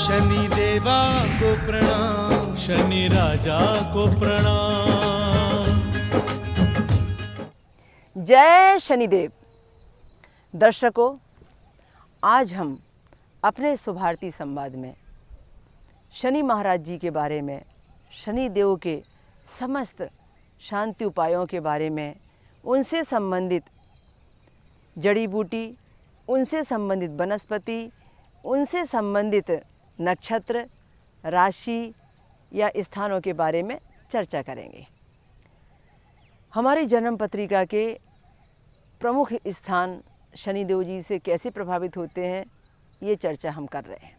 शनि देवा को प्रणाम, शनि राजा को प्रणाम। जय शनिदेव। दर्शकों, आज हम अपने सुभारती संवाद में शनि महाराज जी के बारे में, शनि देव के समस्त शांति उपायों के बारे में, उनसे संबंधित जड़ी बूटी, उनसे संबंधित वनस्पति, उनसे संबंधित नक्षत्र, राशि या स्थानों के बारे में चर्चा करेंगे। हमारी जन्म पत्रिका के प्रमुख स्थान शनिदेव जी से कैसे प्रभावित होते हैं, ये चर्चा हम कर रहे हैं।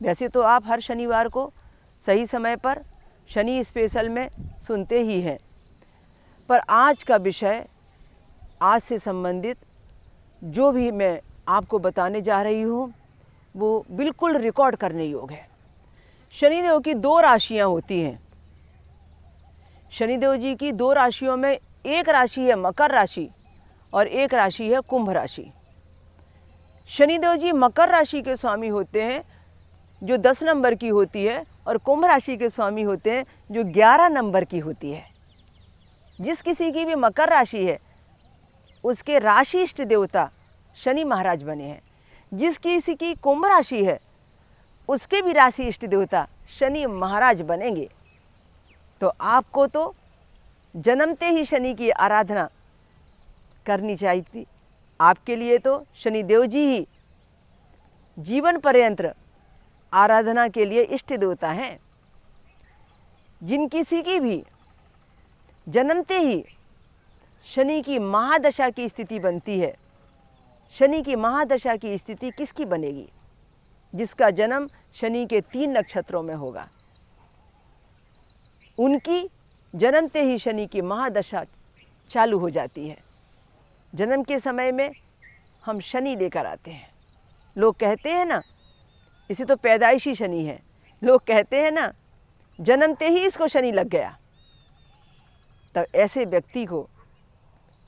वैसे तो आप हर शनिवार को सही समय पर शनि स्पेशल में सुनते ही हैं, पर आज का विषय, आज से संबंधित जो भी मैं आपको बताने जा रही हूँ वो बिल्कुल रिकॉर्ड करने योग्य है। शनिदेव की दो राशियाँ होती हैं। शनिदेव जी की दो राशियों में एक राशि है मकर राशि और एक राशि है कुंभ राशि। शनिदेव जी मकर राशि के स्वामी होते हैं जो 10 नंबर की होती है, और कुंभ राशि के स्वामी होते हैं जो 11 नंबर की होती है। जिस किसी की भी मकर राशि है उसके राशि इष्ट देवता शनि महाराज बने हैं। जिस किसी की कुंभ राशि है उसके भी राशि इष्ट देवता शनि महाराज बनेंगे। तो आपको तो जन्मते ही शनि की आराधना करनी चाहिए थी। आपके लिए तो शनिदेव जी ही जीवन पर्यंत आराधना के लिए इष्ट देवता हैं। जिन किसी की भी जन्मते ही शनि की महादशा की स्थिति बनती है, शनि की महादशा की स्थिति किसकी बनेगी? जिसका जन्म शनि के 3 नक्षत्रों में होगा, उनकी जन्मते ही शनि की महादशा चालू हो जाती है। जन्म के समय में हम शनि लेकर आते हैं। लोग कहते हैं ना, इसे तो पैदाइशी शनि है। लोग कहते हैं ना, जन्मते ही इसको शनि लग गया। तब ऐसे व्यक्ति को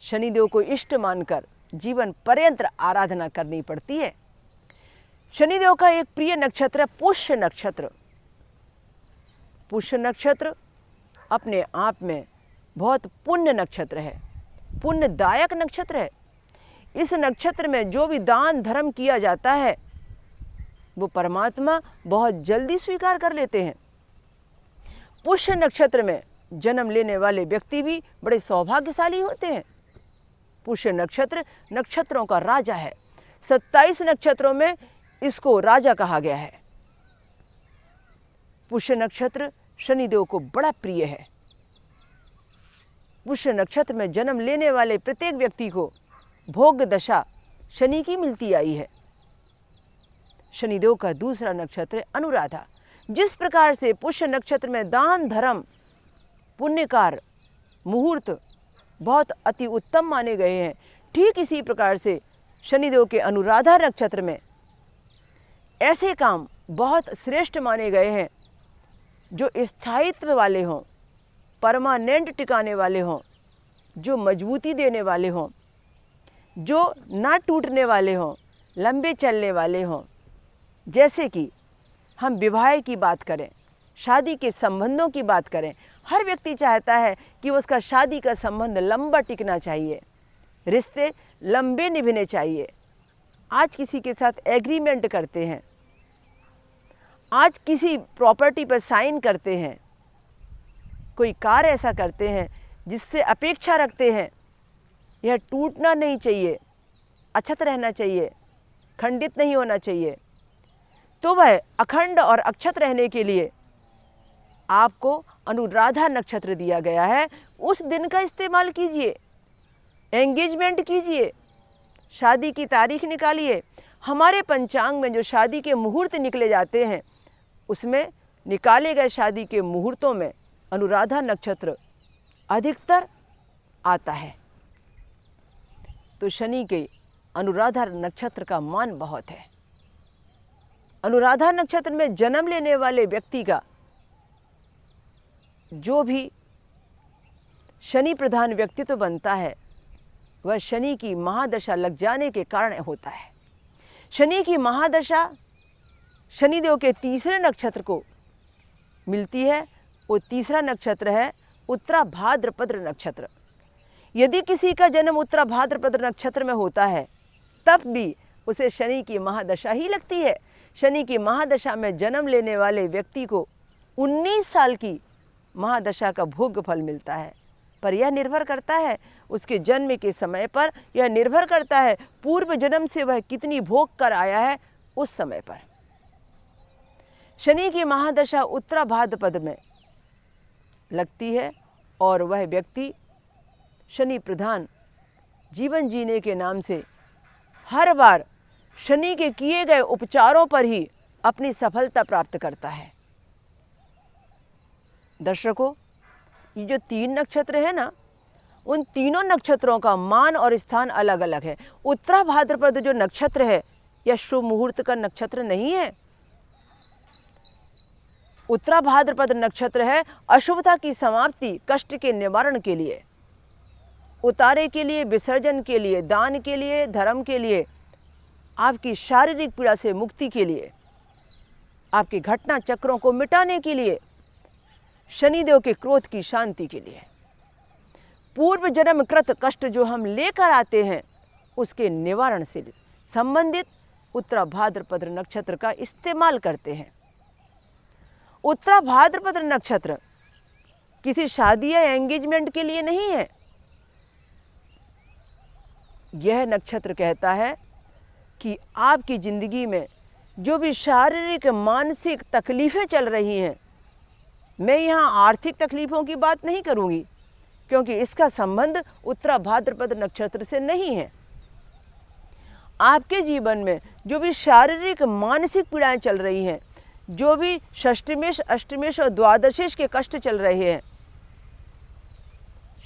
शनिदेव को इष्ट मानकर जीवन पर्यंत आराधना करनी पड़ती है। शनिदेव का एक प्रिय नक्षत्र है पुष्य नक्षत्र। पुष्य नक्षत्र अपने आप में बहुत पुण्य नक्षत्र है, पुण्यदायक नक्षत्र है। इस नक्षत्र में जो भी दान धर्म किया जाता है वो परमात्मा बहुत जल्दी स्वीकार कर लेते हैं। पुष्य नक्षत्र में जन्म लेने वाले व्यक्ति भी बड़े सौभाग्यशाली होते हैं। पुष्य नक्षत्र नक्षत्रों का राजा है। 27 नक्षत्रों में इसको राजा कहा गया है। पुष्य नक्षत्र शनिदेव को बड़ा प्रिय है। पुष्य नक्षत्र में जन्म लेने वाले प्रत्येक व्यक्ति को भोग दशा शनि की मिलती आई है। शनिदेव का दूसरा नक्षत्र अनुराधा। जिस प्रकार से पुष्य नक्षत्र में दान धर्म पुण्यकार मुहूर्त बहुत अति उत्तम माने गए हैं, ठीक इसी प्रकार से शनिदेव के अनुराधा नक्षत्र में ऐसे काम बहुत श्रेष्ठ माने गए हैं जो स्थायित्व वाले हों, परमानेंट टिकाने वाले हों, जो मजबूती देने वाले हों, जो ना टूटने वाले हों, लंबे चलने वाले हों। जैसे कि हम विवाह की बात करें, शादी के संबंधों की बात करें, हर व्यक्ति चाहता है कि उसका शादी का संबंध लंबा टिकना चाहिए, रिश्ते लंबे निभाने चाहिए। आज किसी के साथ एग्रीमेंट करते हैं, आज किसी प्रॉपर्टी पर साइन करते हैं, कोई कार्य ऐसा करते हैं जिससे अपेक्षा रखते हैं यह टूटना नहीं चाहिए, अक्षत रहना चाहिए, खंडित नहीं होना चाहिए। तो वह अखंड और अक्षत रहने के लिए आपको अनुराधा नक्षत्र दिया गया है। उस दिन का इस्तेमाल कीजिए, एंगेजमेंट कीजिए, शादी की तारीख निकालिए। हमारे पंचांग में जो शादी के मुहूर्त निकले जाते हैं उसमें निकाले गए शादी के मुहूर्तों में अनुराधा नक्षत्र अधिकतर आता है। तो शनि के अनुराधा नक्षत्र का मान बहुत है। अनुराधा नक्षत्र में जन्म लेने वाले व्यक्ति का जो भी शनि प्रधान व्यक्तित्व बनता है वह शनि की महादशा लग जाने के कारण होता है। शनि की महादशा शनिदेव के तीसरे नक्षत्र को मिलती है। वो तीसरा नक्षत्र है उत्तरा भाद्रपद नक्षत्र। यदि किसी का जन्म उत्तरा भाद्रपद नक्षत्र में होता है तब भी उसे शनि की महादशा ही लगती है। शनि की महादशा में जन्म लेने वाले व्यक्ति को 19 साल की महादशा का भोग फल मिलता है। पर यह निर्भर करता है उसके जन्म के समय पर, यह निर्भर करता है पूर्व जन्म से वह कितनी भोग कर आया है उस समय पर। शनि की महादशा उत्तरा भाद्रपद में लगती है और वह व्यक्ति शनि प्रधान जीवन जीने के नाम से हर बार शनि के किए गए उपचारों पर ही अपनी सफलता प्राप्त करता है। दर्शकों, ये जो 3 नक्षत्र है ना, उन तीनों नक्षत्रों का मान और स्थान अलग अलग है। उत्तरा भाद्रपद जो नक्षत्र है यह शुभ मुहूर्त का नक्षत्र नहीं है। उत्तरा भाद्रपद नक्षत्र है अशुभता की समाप्ति, कष्ट के निवारण के लिए, उतारे के लिए, विसर्जन के लिए, दान के लिए, धर्म के लिए, आपकी शारीरिक पीड़ा से मुक्ति के लिए, आपके घटना चक्रों को मिटाने के लिए, शनिदेव के क्रोध की शांति के लिए। पूर्व जन्म कृत कष्ट जो हम लेकर आते हैं उसके निवारण से संबंधित उत्तरा भाद्रपद नक्षत्र का इस्तेमाल करते हैं। उत्तरा भाद्रपद नक्षत्र किसी शादी या एंगेजमेंट के लिए नहीं है। यह नक्षत्र कहता है कि आपकी जिंदगी में जो भी शारीरिक मानसिक तकलीफ़ें चल रही हैं, मैं यहाँ आर्थिक तकलीफ़ों की बात नहीं करूँगी क्योंकि इसका संबंध उत्तरा भाद्रपद नक्षत्र से नहीं है। आपके जीवन में जो भी शारीरिक मानसिक पीड़ाएं चल रही हैं, जो भी षष्ठमेश अष्टमेश और द्वादशेश के कष्ट चल रहे हैं,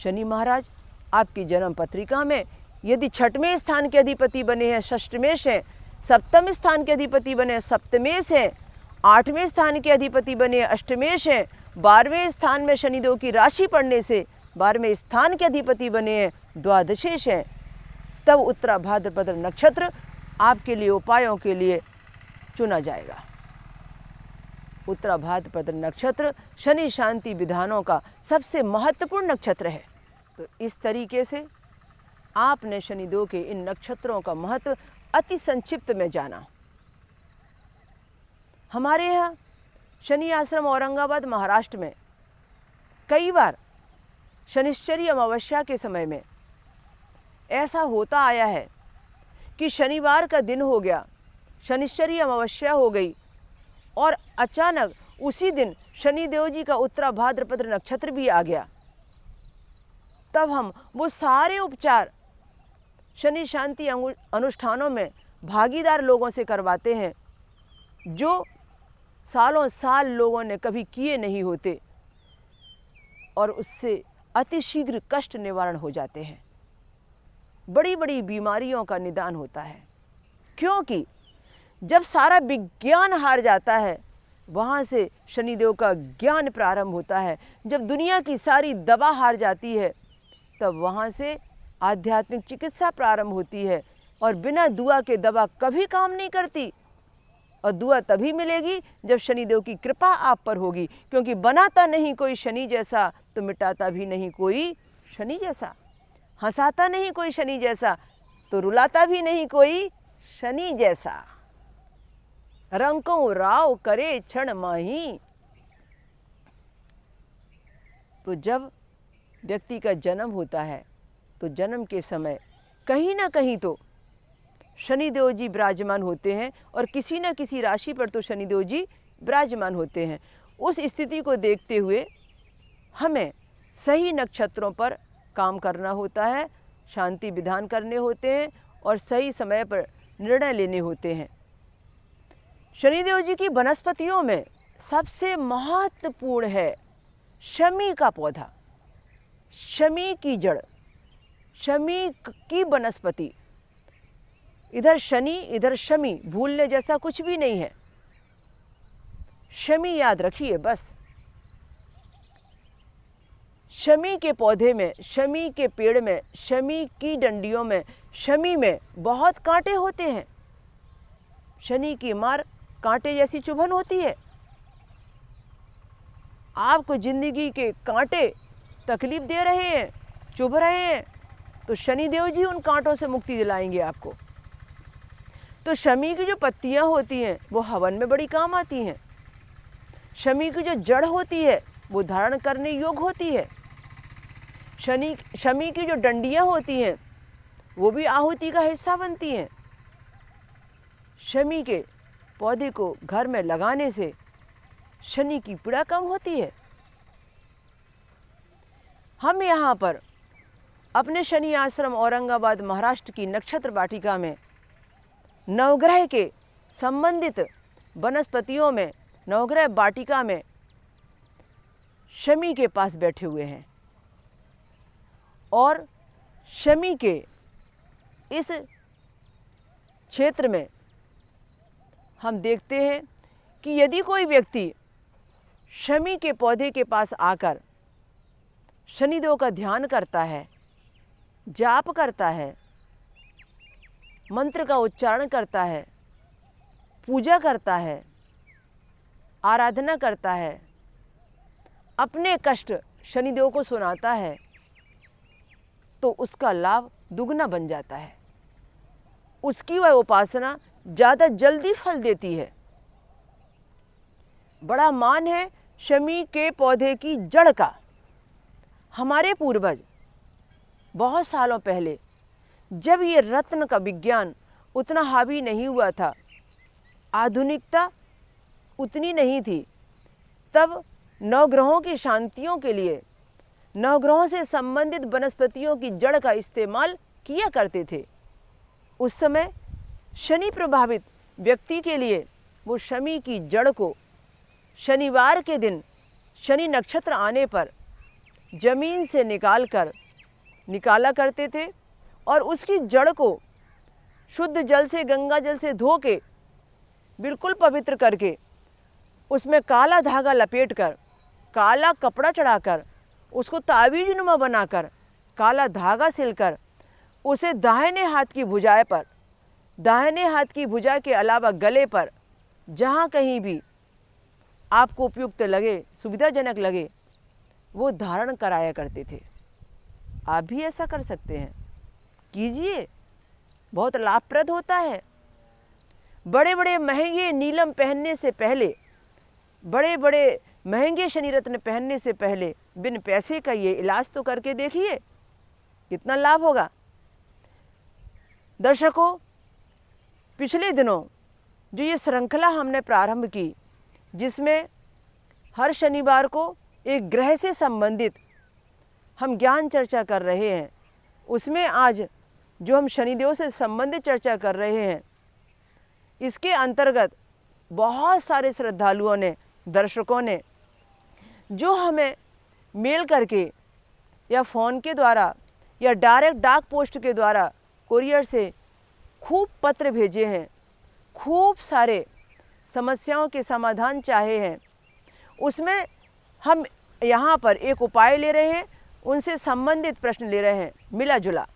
शनि महाराज आपकी जन्म पत्रिका में यदि 6वें स्थान के अधिपति बने हैं षष्ठमेश हैं, 7वें स्थान के अधिपति बने सप्तमेश हैं, 8वें स्थान के अधिपति बने अष्टमेश हैं, 12वें स्थान में शनिदेव की राशि पड़ने से 12वें स्थान के अधिपति बने हैं द्वादशेश हैं, तब उत्तरा भाद्रपद नक्षत्र आपके लिए उपायों के लिए चुना जाएगा। उत्तरा भाद्रपद नक्षत्र शनि शांति विधानों का सबसे महत्वपूर्ण नक्षत्र है। तो इस तरीके से आपने शनिदेव के इन नक्षत्रों का महत्व अति संक्षिप्त में जाना। हमारे यहाँ शनि आश्रम औरंगाबाद महाराष्ट्र में कई बार शनिश्चरी अमावस्या के समय में ऐसा होता आया है कि शनिवार का दिन हो गया, शनिश्चरी अमावस्या हो गई और अचानक उसी दिन शनिदेव जी का उत्तरा भाद्रपद नक्षत्र भी आ गया। तब हम वो सारे उपचार शनि शांति अनुष्ठानों में भागीदार लोगों से करवाते हैं जो सालों साल लोगों ने कभी किए नहीं होते, और उससे अतिशीघ्र कष्ट निवारण हो जाते हैं। बड़ी बड़ी बीमारियों का निदान होता है, क्योंकि जब सारा विज्ञान हार जाता है वहाँ से शनिदेव का ज्ञान प्रारंभ होता है। जब दुनिया की सारी दवा हार जाती है तब वहाँ से आध्यात्मिक चिकित्सा प्रारंभ होती है, और बिना दुआ के दवा कभी काम नहीं करती। और दुआ तभी मिलेगी जब शनिदेव की कृपा आप पर होगी, क्योंकि बनाता नहीं कोई शनि जैसा तो मिटाता भी नहीं कोई शनि जैसा, हंसाता नहीं कोई शनि जैसा तो रुलाता भी नहीं कोई शनि जैसा। रंकों राव करे क्षण माही। तो जब व्यक्ति का जन्म होता है तो जन्म के समय कहीं ना कहीं तो शनिदेव जी विराजमान होते हैं, और किसी न किसी राशि पर तो शनिदेव जी विराजमान होते हैं। उस स्थिति को देखते हुए हमें सही नक्षत्रों पर काम करना होता है, शांति विधान करने होते हैं और सही समय पर निर्णय लेने होते हैं। शनिदेव जी की वनस्पतियों में सबसे महत्वपूर्ण है शमी का पौधा, शमी की जड़, शमी की वनस्पति। इधर शनि इधर शमी, भूलने जैसा कुछ भी नहीं है। शमी याद रखिए बस। शमी के पौधे में, शमी के पेड़ में, शमी की डंडियों में, शमी में बहुत कांटे होते हैं। शनि की मार कांटे जैसी चुभन होती है। आपको जिंदगी के कांटे तकलीफ दे रहे हैं, चुभ रहे हैं, तो शनिदेव जी उन कांटों से मुक्ति दिलाएंगे आपको। तो शमी की जो पत्तियां होती हैं वो हवन में बड़ी काम आती हैं। शमी की जो जड़ होती है वो धारण करने योग्य होती है। शमी की जो डंडियां होती हैं वो भी आहुति का हिस्सा बनती हैं। शमी के पौधे को घर में लगाने से शनि की पीड़ा कम होती है। हम यहाँ पर अपने शनि आश्रम औरंगाबाद महाराष्ट्र की नक्षत्र वाटिका में नवग्रह के संबंधित वनस्पतियों में, नवग्रह वाटिका में शमी के पास बैठे हुए हैं और शमी के इस क्षेत्र में हम देखते हैं कि यदि कोई व्यक्ति शमी के पौधे के पास आकर शनिदेव का ध्यान करता है, जाप करता है, मंत्र का उच्चारण करता है, पूजा करता है, आराधना करता है, अपने कष्ट शनिदेव को सुनाता है, तो उसका लाभ दुगना बन जाता है। उसकी वह उपासना ज़्यादा जल्दी फल देती है। बड़ा मान है शमी के पौधे की जड़ का। हमारे पूर्वज बहुत सालों पहले, जब ये रत्न का विज्ञान उतना हावी नहीं हुआ था, आधुनिकता उतनी नहीं थी, तब नवग्रहों की शांतियों के लिए नवग्रहों से संबंधित वनस्पतियों की जड़ का इस्तेमाल किया करते थे। उस समय शनि प्रभावित व्यक्ति के लिए वो शमी की जड़ को शनिवार के दिन शनि नक्षत्र आने पर जमीन से निकाला करते थे और उसकी जड़ को शुद्ध जल से, गंगा जल से धो के बिल्कुल पवित्र करके उसमें काला धागा लपेटकर, काला कपड़ा चढ़ाकर, उसको तावीज नुमा बनाकर, काला धागा सिलकर उसे दाहिने हाथ की भुजाएं पर, दाहिने हाथ की भुजा के अलावा गले पर, जहाँ कहीं भी आपको उपयुक्त लगे, सुविधाजनक लगे, वो धारण कराया करते थे। आप भी ऐसा कर सकते हैं, कीजिए, बहुत लाभप्रद होता है। बड़े बड़े महंगे नीलम पहनने से पहले, बड़े बड़े महंगे शनि रत्न पहनने से पहले बिन पैसे का ये इलाज तो करके देखिए, कितना लाभ होगा। दर्शकों, पिछले दिनों जो ये श्रृंखला हमने प्रारंभ की, जिसमें हर शनिवार को एक ग्रह से संबंधित हम ज्ञान चर्चा कर रहे हैं, उसमें आज जो हम शनिदेव से संबंधित चर्चा कर रहे हैं, इसके अंतर्गत बहुत सारे श्रद्धालुओं ने, दर्शकों ने जो हमें मेल करके या फ़ोन के द्वारा या डायरेक्ट डाक पोस्ट के द्वारा, कुरियर से खूब पत्र भेजे हैं, खूब सारे समस्याओं के समाधान चाहे हैं, उसमें हम यहाँ पर एक उपाय ले रहे हैं, उनसे संबंधित प्रश्न ले रहे हैं, मिला जुला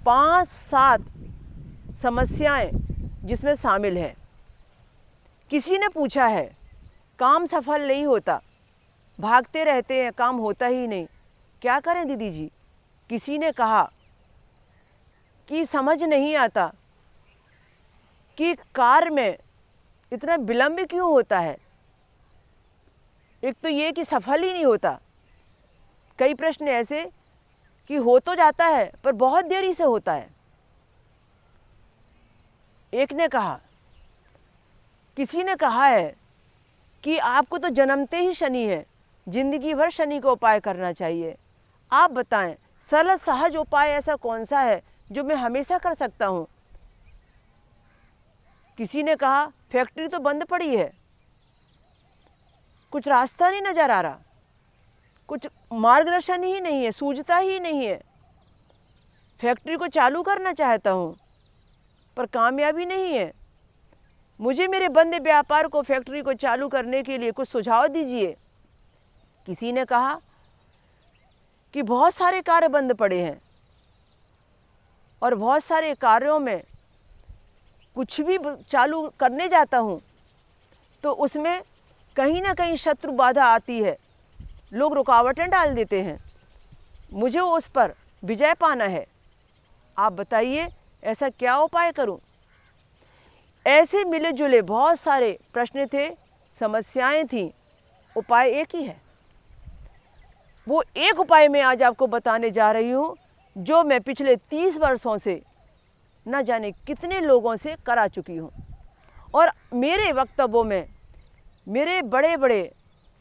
5-7 समस्याएं जिसमें शामिल हैं। किसी ने पूछा है काम सफल नहीं होता, भागते रहते हैं, काम होता ही नहीं, क्या करें दीदी जी। किसी ने कहा कि समझ नहीं आता कि कार्य में इतना विलंब क्यों होता है, एक तो ये कि सफल ही नहीं होता। कई प्रश्न ऐसे कि हो तो जाता है पर बहुत देरी से होता है। एक ने कहा, किसी ने कहा है कि आपको तो जन्मते ही शनि है, जिंदगी भर शनि का उपाय करना चाहिए। आप बताएं सरल सहज उपाय ऐसा कौन सा है जो मैं हमेशा कर सकता हूँ। किसी ने कहा फैक्ट्री तो बंद पड़ी है, कुछ रास्ता नहीं नजर आ रहा, कुछ मार्गदर्शन ही नहीं है, सूझता ही नहीं है, फैक्ट्री को चालू करना चाहता हूँ पर कामयाबी नहीं है, मुझे मेरे बंद व्यापार को, फैक्ट्री को चालू करने के लिए कुछ सुझाव दीजिए। किसी ने कहा कि बहुत सारे कार्य बंद पड़े हैं और बहुत सारे कार्यों में कुछ भी चालू करने जाता हूँ तो उसमें कहीं ना कहीं शत्रु बाधा आती है, लोग रुकावटें डाल देते हैं। मुझे उस पर विजय पाना है। आप बताइए ऐसा क्या उपाय करूं? ऐसे मिले जुले बहुत सारे प्रश्न थे, समस्याएं थीं, उपाय एक ही है। वो एक उपाय मैं आज आपको बताने जा रही हूँ जो मैं पिछले 30 वर्षों से न जाने कितने लोगों से करा चुकी हूँ। और मेरे वक्तव्यों में, मेरे बड़े बड़े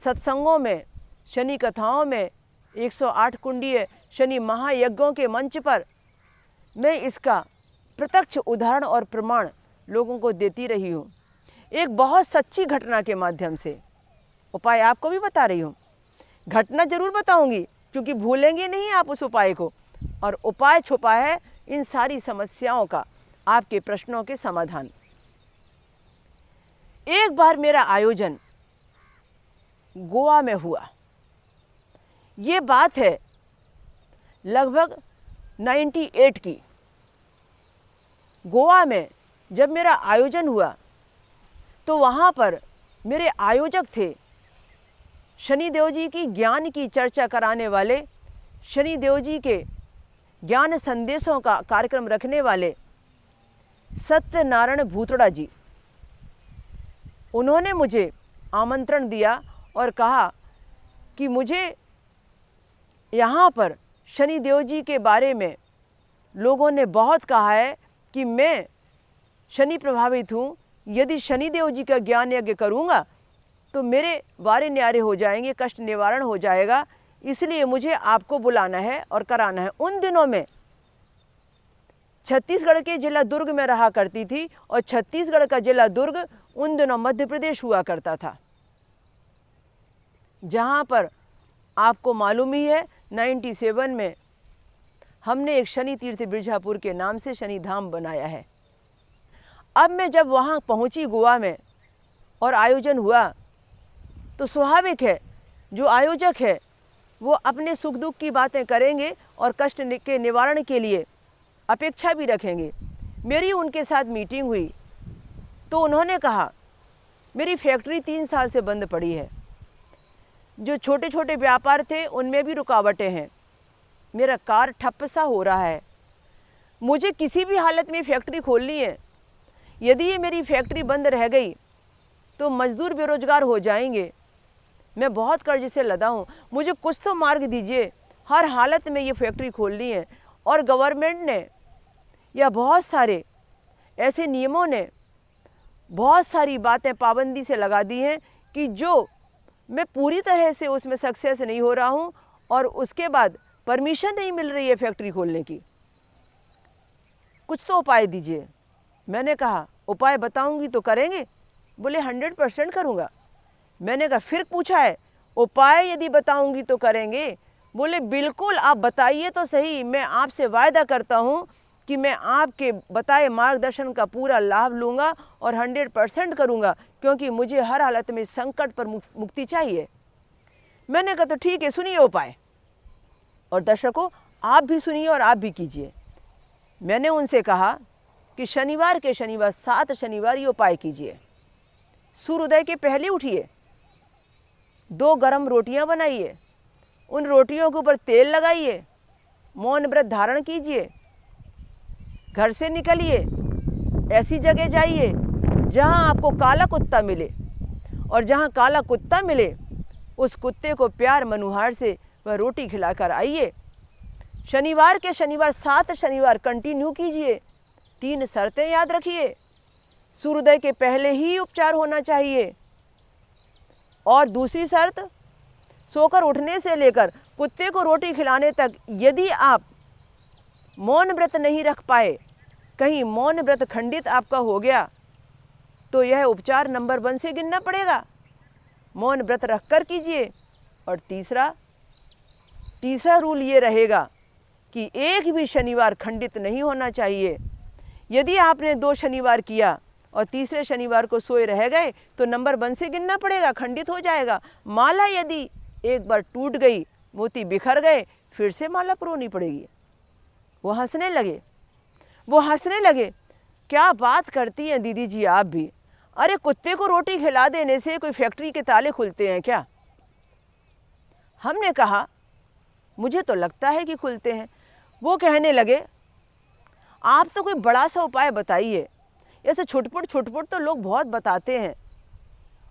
सत्संगों में, शनि कथाओं में, 108 कुंडीय शनि महायज्ञों के मंच पर मैं इसका प्रत्यक्ष उदाहरण और प्रमाण लोगों को देती रही हूँ। एक बहुत सच्ची घटना के माध्यम से उपाय आपको भी बता रही हूँ। घटना जरूर बताऊंगी क्योंकि भूलेंगे नहीं आप उस उपाय को। और उपाय छुपा है इन सारी समस्याओं का, आपके प्रश्नों के समाधान। एक बार मेरा आयोजन गोवा में हुआ। ये बात है लगभग 98 की। गोवा में जब मेरा आयोजन हुआ तो वहाँ पर मेरे आयोजक थे शनिदेव जी की ज्ञान की चर्चा कराने वाले, शनिदेव जी के ज्ञान संदेशों का कार्यक्रम रखने वाले सत्यनारायण भूतड़ा जी। उन्होंने मुझे आमंत्रण दिया और कहा कि मुझे यहाँ पर शनिदेव जी के बारे में लोगों ने बहुत कहा है कि मैं शनि प्रभावित हूँ, यदि शनिदेव जी का ज्ञान यज्ञ करूँगा तो मेरे वारे न्यारे हो जाएंगे, कष्ट निवारण हो जाएगा, इसलिए मुझे आपको बुलाना है और कराना है। उन दिनों में छत्तीसगढ़ के जिला दुर्ग में रहा करती थी और छत्तीसगढ़ का जिला दुर्ग उन दिनों मध्य प्रदेश हुआ करता था, जहाँ पर आपको मालूम ही है 97 में हमने एक शनि तीर्थ बिरजापुर के नाम से शनि धाम बनाया है। अब मैं जब वहाँ पहुँची गोवा में और आयोजन हुआ तो स्वाभाविक है जो आयोजक है वो अपने सुख दुख की बातें करेंगे और कष्ट के निवारण के लिए अपेक्षा भी रखेंगे। मेरी उनके साथ मीटिंग हुई तो उन्होंने कहा मेरी फैक्ट्री 3 साल से बंद पड़ी है, जो छोटे छोटे व्यापार थे उनमें भी रुकावटें हैं, मेरा कार ठप्प सा हो रहा है, मुझे किसी भी हालत में फैक्ट्री खोलनी है। यदि ये मेरी फैक्ट्री बंद रह गई तो मजदूर बेरोजगार हो जाएंगे, मैं बहुत कर्ज से लदा हूँ, मुझे कुछ तो मार्ग दीजिए, हर हालत में ये फैक्ट्री खोलनी है। और गवर्नमेंट ने या बहुत सारे ऐसे नियमों ने बहुत सारी बातें पाबंदी से लगा दी हैं कि जो मैं पूरी तरह से उसमें सक्सेस नहीं हो रहा हूँ और उसके बाद परमिशन नहीं मिल रही है फैक्ट्री खोलने की। कुछ तो उपाय दीजिए। मैंने कहा उपाय बताऊंगी तो करेंगे? बोले 100% करूँगा। मैंने कहा फिर पूछा है उपाय यदि बताऊंगी तो करेंगे? बोले बिल्कुल, आप बताइए तो सही, मैं आपसे वायदा करता हूँ कि मैं आपके बताए मार्गदर्शन का पूरा लाभ लूँगा और 100% करूँगा, क्योंकि मुझे हर हालत में संकट पर मुक्ति चाहिए। मैंने कहा तो ठीक है, सुनिए उपाय, और दर्शकों आप भी सुनिए और आप भी कीजिए। मैंने उनसे कहा कि शनिवार के शनिवार 7 शनिवार ये उपाय कीजिए। सूर्योदय के पहले उठिए, 2 गरम रोटियां बनाइए, उन रोटियों के ऊपर तेल लगाइए, मौन व्रत धारण कीजिए, घर से निकलिए, ऐसी जगह जाइए जहां आपको काला कुत्ता मिले, और जहां काला कुत्ता मिले उस कुत्ते को प्यार मनुहार से वह रोटी खिलाकर आइए। शनिवार के शनिवार 7 शनिवार कंटिन्यू कीजिए। 3 शर्तें याद रखिए। सूर्योदय के पहले ही उपचार होना चाहिए, और दूसरी शर्त सोकर उठने से लेकर कुत्ते को रोटी खिलाने तक यदि आप मौन व्रत नहीं रख पाए, कहीं मौन व्रत खंडित आपका हो गया तो यह उपचार नंबर 1 से गिनना पड़ेगा। मौन व्रत रख कर कीजिए। और तीसरा रूल ये रहेगा कि एक भी शनिवार खंडित नहीं होना चाहिए। यदि आपने 2 शनिवार किया और तीसरे शनिवार को सोए रह गए तो नंबर 1 से गिनना पड़ेगा, खंडित हो जाएगा। माला यदि एक बार टूट गई, मोती बिखर गए, फिर से माला पुरोनी पड़ेगी। वो हंसने लगे, क्या बात करती हैं दीदी जी आप भी। अरे कुत्ते को रोटी खिला देने से कोई फैक्ट्री के ताले खुलते हैं क्या? हमने कहा मुझे तो लगता है कि खुलते हैं। वो कहने लगे आप तो कोई बड़ा सा उपाय बताइए। ऐसे छुटपुट तो लोग बहुत बताते हैं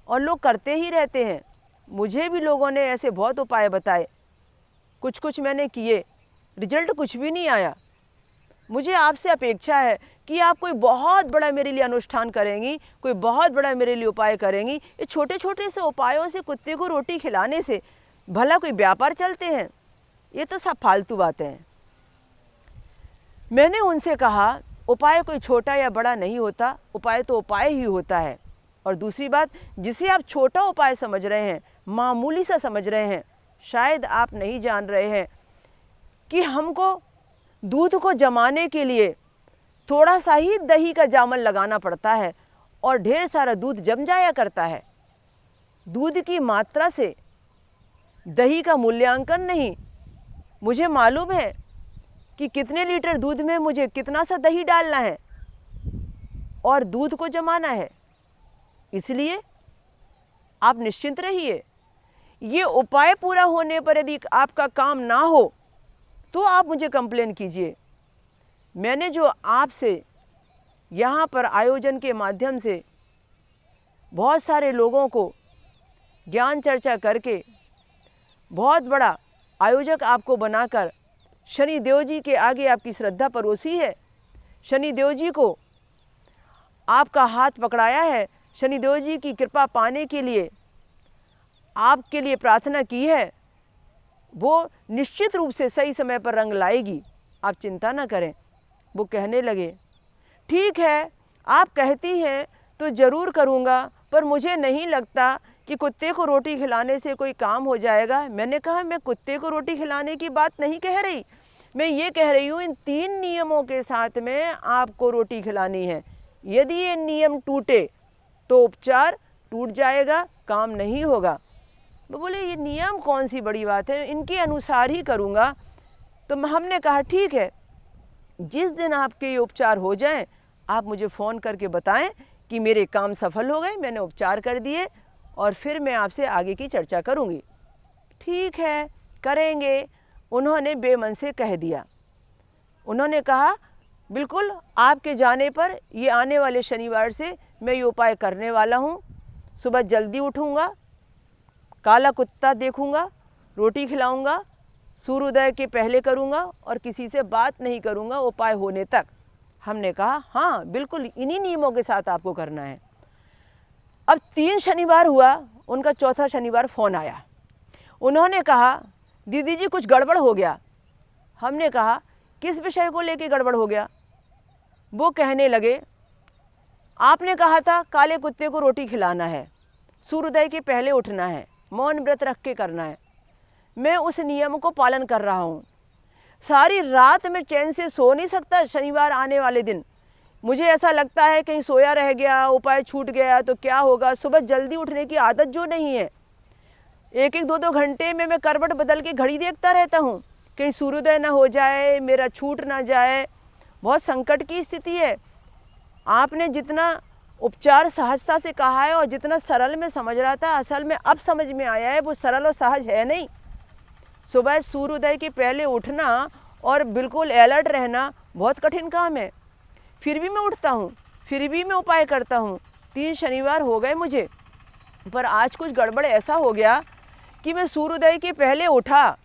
और लोग करते ही रहते हैं। मुझे भी लोगों ने ऐसे बहुत उपाय बताए, कुछ मैंने किए, रिजल्ट कुछ भी नहीं आया। मुझे आपसे अपेक्षा है कि आप कोई बहुत बड़ा मेरे लिए अनुष्ठान करेंगी, कोई बहुत बड़ा मेरे लिए उपाय करेंगी। ये छोटे छोटे से उपायों से कुत्ते को रोटी खिलाने से भला कोई व्यापार चलते हैं? ये तो सब फालतू बातें हैं। मैंने उनसे कहा उपाय कोई छोटा या बड़ा नहीं होता, उपाय तो उपाय ही होता है। और दूसरी बात, जिसे आप छोटा उपाय समझ रहे हैं, मामूली सा समझ रहे हैं, शायद आप नहीं जान रहे हैं कि हमको दूध को जमाने के लिए थोड़ा सा ही दही का जामन लगाना पड़ता है और ढेर सारा दूध जम जाया करता है। दूध की मात्रा से दही का मूल्यांकन नहीं। मुझे मालूम है कि कितने लीटर दूध में मुझे कितना सा दही डालना है और दूध को जमाना है। इसलिए आप निश्चिंत रहिए। ये उपाय पूरा होने पर यदि आपका काम ना हो तो आप मुझे कंप्लेन कीजिए। मैंने जो आपसे यहाँ पर आयोजन के माध्यम से बहुत सारे लोगों को ज्ञान चर्चा करके बहुत बड़ा आयोजक आपको बनाकर शनिदेव जी के आगे आपकी श्रद्धा परोसी है, शनिदेव जी को आपका हाथ पकड़ाया है, शनिदेव जी की कृपा पाने के लिए आपके लिए प्रार्थना की है, वो निश्चित रूप से सही समय पर रंग लाएगी, आप चिंता ना करें। वो कहने लगे ठीक है, आप कहती हैं तो ज़रूर करूँगा, पर मुझे नहीं लगता कि कुत्ते को रोटी खिलाने से कोई काम हो जाएगा। मैंने कहा मैं कुत्ते को रोटी खिलाने की बात नहीं कह रही, मैं ये कह रही हूँ इन 3 नियमों के साथ में आपको रोटी खिलानी है। यदि ये नियम टूटे तो उपचार टूट जाएगा, काम नहीं होगा। वो बोले ये नियम कौन सी बड़ी बात है, इनके अनुसार ही करूँगा। तो हमने कहा ठीक है, जिस दिन आपके ये उपचार हो जाएं आप मुझे फ़ोन करके बताएं कि मेरे काम सफल हो गए, मैंने उपचार कर दिए, और फिर मैं आपसे आगे की चर्चा करूँगी। ठीक है, करेंगे, उन्होंने बेमन से कह दिया। उन्होंने कहा बिल्कुल आपके जाने पर ये आने वाले शनिवार से मैं ये उपाय करने वाला हूँ। सुबह जल्दी उठूँगा, काला कुत्ता देखूँगा, रोटी खिलाऊँगा, सूर्योदय के पहले करूँगा और किसी से बात नहीं करूँगा उपाय होने तक। हमने कहा हाँ बिल्कुल, इन्हीं नियमों के साथ आपको करना है। अब 3 शनिवार हुआ, उनका चौथा शनिवार फ़ोन आया। उन्होंने कहा दीदी जी कुछ गड़बड़ हो गया। हमने कहा किस विषय को लेके गड़बड़ हो गया? वो कहने लगे आपने कहा था काले कुत्ते को रोटी खिलाना है, सूर्योदय के पहले उठना है, मौन व्रत रख के करना है। मैं उस नियम को पालन कर रहा हूँ। सारी रात मैं चैन से सो नहीं सकता शनिवार आने वाले दिन। मुझे ऐसा लगता है कहीं सोया रह गया, उपाय छूट गया तो क्या होगा। सुबह जल्दी उठने की आदत जो नहीं है, 1-1, 2-2 घंटे में मैं करवट बदल के घड़ी देखता रहता हूँ, कहीं सूर्योदय ना हो जाए, मेरा छूट ना जाए। बहुत संकट की स्थिति है। आपने जितना उपचार सहजता से कहा है और जितना सरल में समझ रहा था, असल में अब समझ में आया है वो सरल और सहज है नहीं। सुबह सूर्योदय के पहले उठना और बिल्कुल अलर्ट रहना बहुत कठिन काम है। फिर भी मैं उठता हूँ, फिर भी मैं उपाय करता हूँ। 3 शनिवार हो गए मुझे, पर आज कुछ गड़बड़ ऐसा हो गया कि मैं सूर्योदय के पहले उठा,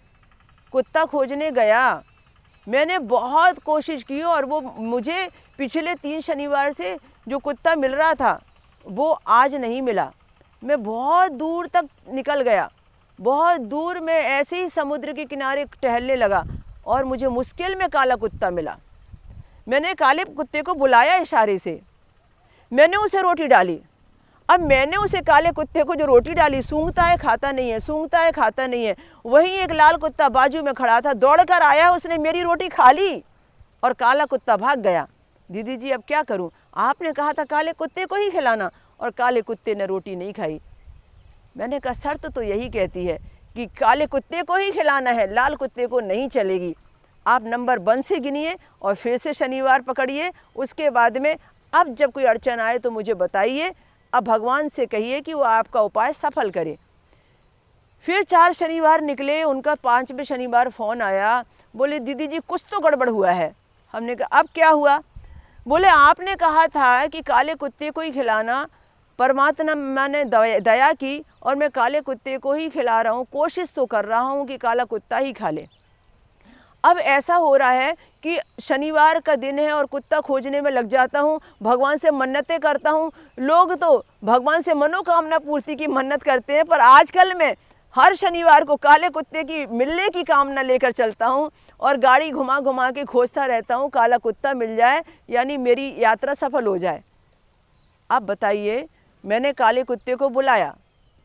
कुत्ता खोजने गया। मैंने बहुत कोशिश की और वो मुझे पिछले 3 शनिवार से जो कुत्ता मिल रहा था वो आज नहीं मिला। मैं बहुत दूर तक निकल गया, बहुत दूर मैं ऐसे ही समुद्र के किनारे टहलने लगा और मुझे मुश्किल में काला कुत्ता मिला। मैंने काले कुत्ते को बुलाया इशारे से, मैंने उसे रोटी डाली। अब मैंने उसे काले कुत्ते को जो रोटी डाली, सूंघता है खाता नहीं है, सूंघता है खाता नहीं है। वहीं एक लाल कुत्ता बाजू में खड़ा था, दौड़कर आया, उसने मेरी रोटी खा ली और काला कुत्ता भाग गया। दीदी जी अब क्या करूं? आपने कहा था काले कुत्ते को ही खिलाना और काले कुत्ते ने रोटी नहीं खाई। मैंने कहा शर्त तो यही कहती है कि काले कुत्ते को ही खिलाना है, लाल कुत्ते को नहीं चलेगी। आप नंबर 1 से गिनिए और फिर से शनिवार पकड़िए। उसके बाद में अब जब कोई अड़चन आए तो मुझे बताइए, अब भगवान से कहिए कि वो आपका उपाय सफल करे। फिर 4 शनिवार निकले, उनका 5वें शनिवार फ़ोन आया, बोले दीदी जी कुछ तो गड़बड़ हुआ है। हमने कहा अब क्या हुआ? बोले आपने कहा था कि काले कुत्ते को ही खिलाना, परमात्मा ने दया की और मैं काले कुत्ते को ही खिला रहा हूँ, कोशिश तो कर रहा हूँ कि काला कुत्ता ही खा ले। अब ऐसा हो रहा है कि शनिवार का दिन है और कुत्ता खोजने में लग जाता हूँ, भगवान से मन्नतें करता हूँ। लोग तो भगवान से मनोकामना पूर्ति की मन्नत करते हैं, पर आजकल मैं हर शनिवार को काले कुत्ते की मिलने की कामना लेकर चलता हूँ और गाड़ी घुमा घुमा के खोजता रहता हूँ, काला कुत्ता मिल जाए यानी मेरी यात्रा सफल हो जाए। अब बताइए, मैंने काले कुत्ते को बुलाया,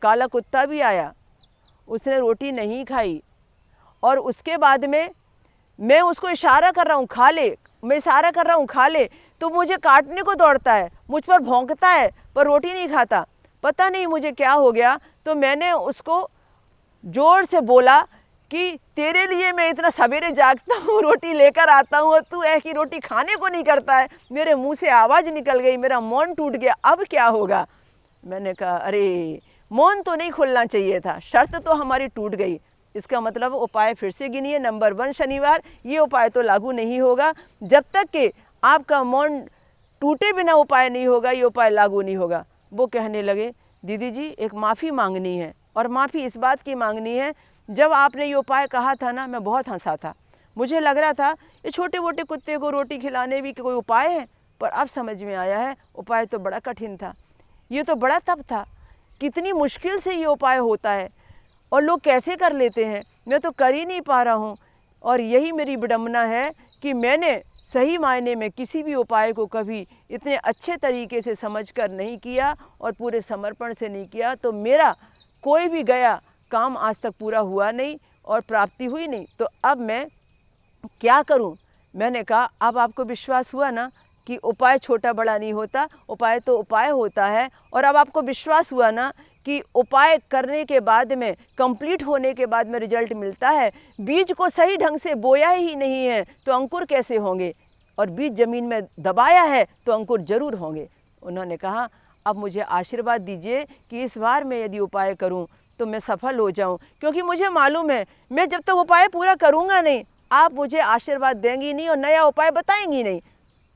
काला कुत्ता भी आया, उसने रोटी नहीं खाई और उसके बाद में मैं उसको इशारा कर रहा हूँ खा ले, मैं इशारा कर रहा हूँ खा ले, तो मुझे काटने को दौड़ता है, मुझ पर भौंकता है, पर रोटी नहीं खाता। पता नहीं मुझे क्या हो गया, तो मैंने उसको ज़ोर से बोला कि तेरे लिए मैं इतना सवेरे जागता हूँ, रोटी लेकर आता हूँ और तू ऐसी रोटी खाने को नहीं करता है। मेरे मुंह से आवाज़ निकल गई, मेरा मौन टूट गया, अब क्या होगा? मैंने कहा अरे मौन तो नहीं खुलना चाहिए था, शर्त तो हमारी टूट गई। इसका मतलब उपाय फिर से गिनिए। नंबर 1 शनिवार, ये उपाय तो लागू नहीं होगा जब तक कि आपका मौन टूटे बिना उपाय नहीं होगा, ये उपाय लागू नहीं होगा। वो कहने लगे दीदी जी एक माफ़ी मांगनी है, और माफ़ी इस बात की मांगनी है, जब आपने ये उपाय कहा था ना, मैं बहुत हंसा था, मुझे लग रहा था ये छोटे मोटे कुत्ते को रोटी खिलाने भी कोई उपाय है, पर अब समझ में आया है उपाय तो बड़ा कठिन था, ये तो बड़ा तप था, कितनी मुश्किल से ये उपाय होता है और लोग कैसे कर लेते हैं, मैं तो कर ही नहीं पा रहा हूँ। और यही मेरी विडम्बना है कि मैंने सही मायने में किसी भी उपाय को कभी इतने अच्छे तरीके से समझकर नहीं किया और पूरे समर्पण से नहीं किया, तो मेरा कोई भी गया काम आज तक पूरा हुआ नहीं और प्राप्ति हुई नहीं। तो अब मैं क्या करूं? मैंने कहा अब आपको विश्वास हुआ ना कि उपाय छोटा बड़ा नहीं होता, उपाय तो उपाय होता है। और अब आपको विश्वास हुआ ना कि उपाय करने के बाद में, कंप्लीट होने के बाद में रिजल्ट मिलता है। बीज को सही ढंग से बोया ही नहीं है तो अंकुर कैसे होंगे, और बीज ज़मीन में दबाया है तो अंकुर जरूर होंगे। उन्होंने कहा अब मुझे आशीर्वाद दीजिए कि इस बार मैं यदि उपाय करूं तो मैं सफल हो जाऊं, क्योंकि मुझे मालूम है मैं जब तक उपाय पूरा करूंगा नहीं, आप मुझे आशीर्वाद देंगी नहीं और नया उपाय बताएंगी नहीं।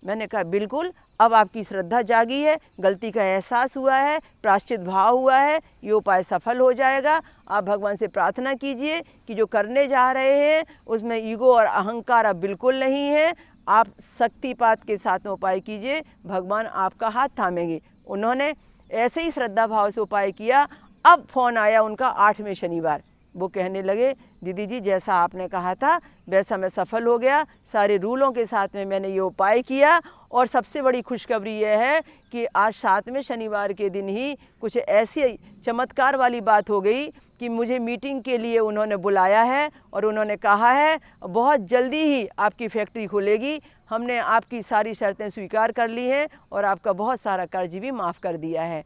मैंने कहा बिल्कुल, अब आपकी श्रद्धा जागी है, गलती का एहसास हुआ है, प्रायश्चित भाव हुआ है, ये उपाय सफल हो जाएगा। आप भगवान से प्रार्थना कीजिए कि जो करने जा रहे हैं उसमें ईगो और अहंकार अब बिल्कुल नहीं है, आप शक्तिपात के साथ में उपाय कीजिए, भगवान आपका हाथ थामेंगे। उन्होंने ऐसे ही श्रद्धा भाव से उपाय किया। अब फ़ोन आया उनका 8वें शनिवार, वो कहने लगे दीदी जी जैसा आपने कहा था वैसा मैं सफल हो गया, सारे रूलों के साथ में मैंने ये उपाय किया। और सबसे बड़ी खुशखबरी यह है कि आज 7वें शनिवार के दिन ही कुछ ऐसी चमत्कार वाली बात हो गई कि मुझे मीटिंग के लिए उन्होंने बुलाया है और उन्होंने कहा है बहुत जल्दी ही आपकी फैक्ट्री खुलेगी, हमने आपकी सारी शर्तें स्वीकार कर ली हैं और आपका बहुत सारा कर्ज भी माफ़ कर दिया है।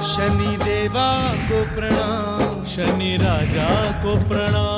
शनि देवा को प्रणाम, शनि राजा को प्रणाम।